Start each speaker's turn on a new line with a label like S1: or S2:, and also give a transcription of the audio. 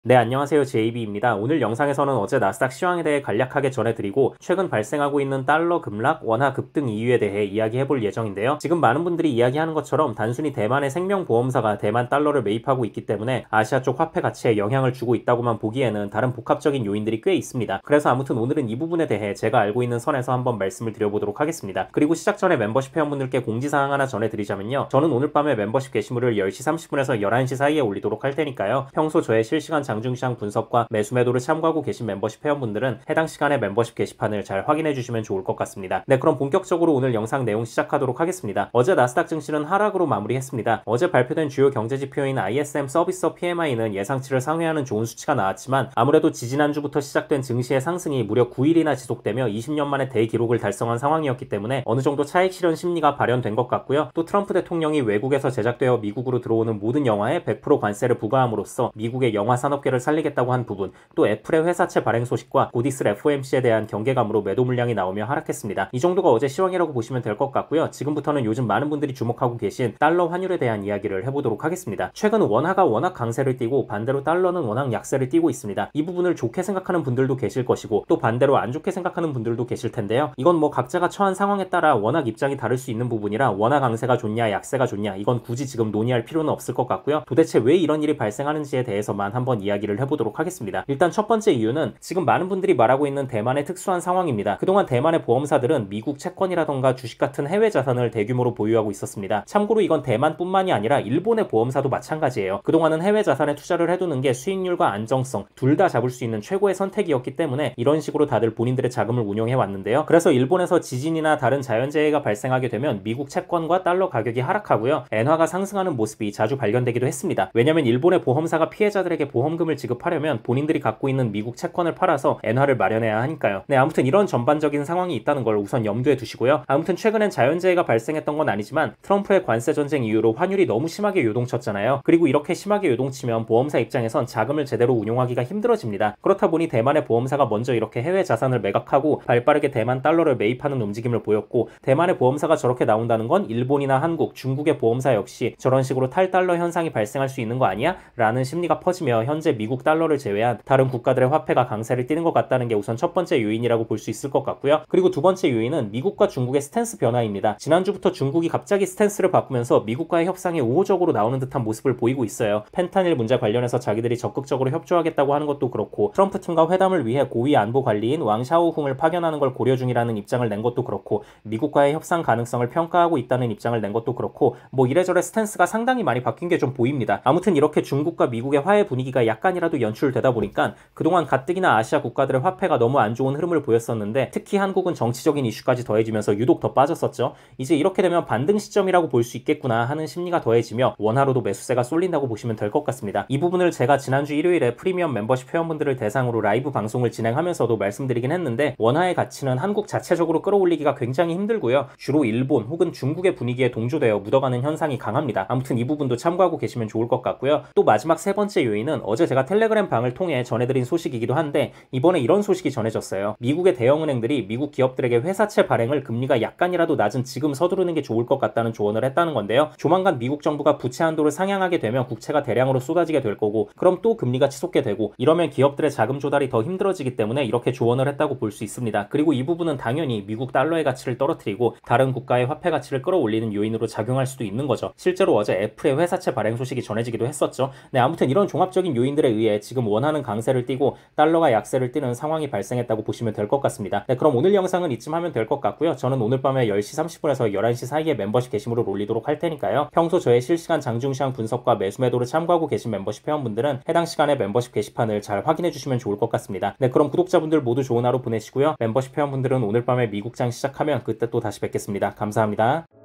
S1: 네, 안녕하세요. JB입니다. 오늘 영상에서는 어제 나스닥 시황에 대해 간략하게 전해드리고 최근 발생하고 있는 달러 급락, 원화 급등 이유에 대해 이야기해볼 예정인데요. 지금 많은 분들이 이야기하는 것처럼 단순히 대만의 생명보험사가 대만 달러를 매입하고 있기 때문에 아시아 쪽 화폐 가치에 영향을 주고 있다고만 보기에는 다른 복합적인 요인들이 꽤 있습니다. 그래서 아무튼 오늘은 이 부분에 대해 제가 알고 있는 선에서 한번 말씀을 드려보도록 하겠습니다. 그리고 시작 전에 멤버십 회원분들께 공지사항 하나 전해드리자면요. 저는 오늘 밤에 멤버십 게시물을 10시 30분에서 11시 사이에 올리도록 할 테니까요. 평소 저의 실시간 장중시장 분석과 매수 매도를 참고하고 계신 멤버십 회원분들은 해당 시간에 멤버십 게시판을 잘 확인해 주시면 좋을 것 같습니다. 네, 그럼 본격적으로 오늘 영상 내용 시작하도록 하겠습니다. 어제 나스닥 증시는 하락으로 마무리했습니다. 어제 발표된 주요 경제지표인 ISM 서비스 PMI는 예상치를 상회하는 좋은 수치가 나왔지만 아무래도 지지난주부터 시작된 증시의 상승이 무려 9일이나 지속되며 20년 만에 대기록을 달성한 상황이었기 때문에 어느 정도 차익 실현 심리가 발현된 것 같고요. 또 트럼프 대통령이 외국에서 제작되어 미국으로 들어오는 모든 영화에 100% 관세를 부과함으로써 미국의 영화 산업계를 살리겠다고 한 부분, 또 애플의 회사채 발행 소식과 곧 있을 FOMC에 대한 경계감으로 매도 물량이 나오며 하락했습니다. 이 정도가 어제 시황이라고 보시면 될 것 같고요. 지금부터는 요즘 많은 분들이 주목하고 계신 달러 환율에 대한 이야기를 해보도록 하겠습니다. 최근 원화가 워낙 강세를 띠고 반대로 달러는 워낙 약세를 띠고 있습니다. 이 부분을 좋게 생각하는 분들도 계실 것이고 또 반대로 안 좋게 생각하는 분들도 계실 텐데요. 이건 뭐 각자가 처한 상황에 따라 워낙 입장이 다를 수 있는 부분이라 원화 강세가 좋냐 약세가 좋냐 이건 굳이 지금 논의할 필요는 없을 것 같고요. 도대체 왜 이런 일이 발생하는지에 대해서만 한번 이야기를 해보도록 하겠습니다. 일단 첫 번째 이유는 지금 많은 분들이 말하고 있는 대만의 특수한 상황입니다. 그동안 대만의 보험사들은 미국 채권이라던가 주식 같은 해외 자산을 대규모로 보유하고 있었습니다. 참고로 이건 대만뿐만이 아니라 일본의 보험사도 마찬가지예요. 그동안은 해외 자산에 투자를 해두는 게 수익률과 안정성 둘 다 잡을 수 있는 최고의 선택이었기 때문에 이런 식으로 다들 본인들의 자금을 운용해 왔는데요. 그래서 일본에서 지진이나 다른 자연재해가 발생하게 되면 미국 채권과 달러 가격이 하락하고요. 엔화가 상승하는 모습이 자주 발견되기도 했습니다. 왜냐면 일본의 보험사가 피해자들에게 보험금을 지급하려면 본인들이 갖고 있는 미국 채권을 팔아서 엔화를 마련해야 하니까요. 네, 아무튼 이런 전반적인 상황이 있다는 걸 우선 염두에 두시고요. 아무튼 최근엔 자연재해가 발생했던 건 아니지만 트럼프의 관세 전쟁 이후로 환율이 너무 심하게 요동쳤잖아요. 그리고 이렇게 심하게 요동치면 보험사 입장에선 자금을 제대로 운용하기가 힘들어집니다. 그렇다 보니 대만의 보험사가 먼저 이렇게 해외 자산을 매각하고 발빠르게 대만 달러를 매입하는 움직임을 보였고 대만의 보험사가 저렇게 나온다는 건 일본이나 한국, 중국의 보험사 역시 저런 식으로 탈달러 현상이 발생할 수 있는 거 아니야? 라는 심리가 퍼지며 현재 미국 달러를 제외한 다른 국가들의 화폐가 강세를 띠는 것 같다는 게 우선 첫 번째 요인이라고 볼 수 있을 것 같고요. 그리고 두 번째 요인은 미국과 중국의 스탠스 변화입니다. 지난주부터 중국이 갑자기 스탠스를 바꾸면서 미국과의 협상에 우호적으로 나오는 듯한 모습을 보이고 있어요. 펜타닐 문제 관련해서 자기들이 적극적으로 협조하겠다고 하는 것도 그렇고 트럼프 팀과 회담을 위해 고위 안보 관리인 왕 샤오홍을 파견하는 걸 고려 중이라는 입장을 낸 것도 그렇고 미국과의 협상 가능성을 평가하고 있다는 입장을 낸 것도 그렇고 뭐 이래저래 스탠스가 상당히 많이 바뀐 게 좀 보입니다. 아무튼 이렇게 중국과 미국의 화해 분위기가 약간이라도 연출되다 보니까 그동안 가뜩이나 아시아 국가들의 화폐가 너무 안 좋은 흐름을 보였었는데 특히 한국은 정치적인 이슈까지 더해지면서 유독 더 빠졌었죠. 이제 이렇게 되면 반등 시점이라고 볼 수 있겠구나 하는 심리가 더해지며 원화로도 매수세가 쏠린다고 보시면 될 것 같습니다. 이 부분을 제가 지난주 일요일에 프리미엄 멤버십 회원분들을 대상으로 라이브 방송을 진행하면서도 말씀드리긴 했는데 원화의 가치는 한국 자체적으로 끌어올리기가 굉장히 힘들고요. 주로 일본 혹은 중국의 분위기에 동조되어 묻어가는 현상이 강합니다. 아무튼 이 부분도 참고하고 계시면 좋을 것 같고요. 또 마지막 세 번째 요인은 어제 제가 텔레그램 방을 통해 전해드린 소식이기도 한데 이번에 이런 소식이 전해졌어요. 미국의 대형은행들이 미국 기업들에게 회사채 발행을 금리가 약간이라도 낮은 지금 서두르는 게 좋을 것 같다는 조언을 했다는 건데요. 조만간 미국 정부가 부채 한도를 상향하게 되면 국채가 대량으로 쏟아지게 될 거고 그럼 또 금리가 치솟게 되고 이러면 기업들의 자금 조달이 더 힘들어지기 때문에 이렇게 조언을 했다고 볼 수 있습니다. 그리고 이 부분은 당연히 미국 달러의 가치를 떨어뜨리고 다른 국가의 화폐 가치를 끌어올리는 요인으로 작용할 수도 있는 거죠. 실제로 어제 애플의 회사채 발행 소식이 전해지기도 했었죠. 네, 아무튼 이런 종합적인 요인들에 의해 지금 원화는 강세를 띠고 달러가 약세를 띠는 상황이 발생했다고 보시면 될 것 같습니다. 네, 그럼 오늘 영상은 이쯤 하면 될 것 같고요. 저는 오늘 밤에 10시 30분에서 11시 사이에 멤버십 게시물을 올리도록 할 테니까요. 평소 저의 실시간 장중시장 분석과 매수 매도를 참고하고 계신 멤버십 회원분들은 해당 시간에 멤버십 게시판을 잘 확인해 주시면 좋을 것 같습니다. 네, 그럼 구독자분들 모두 좋은 하루 보내시고요. 멤버십 회원분들은 오늘 밤에 미국장 시작하면 그때 또 다시 뵙겠습니다. 감사합니다.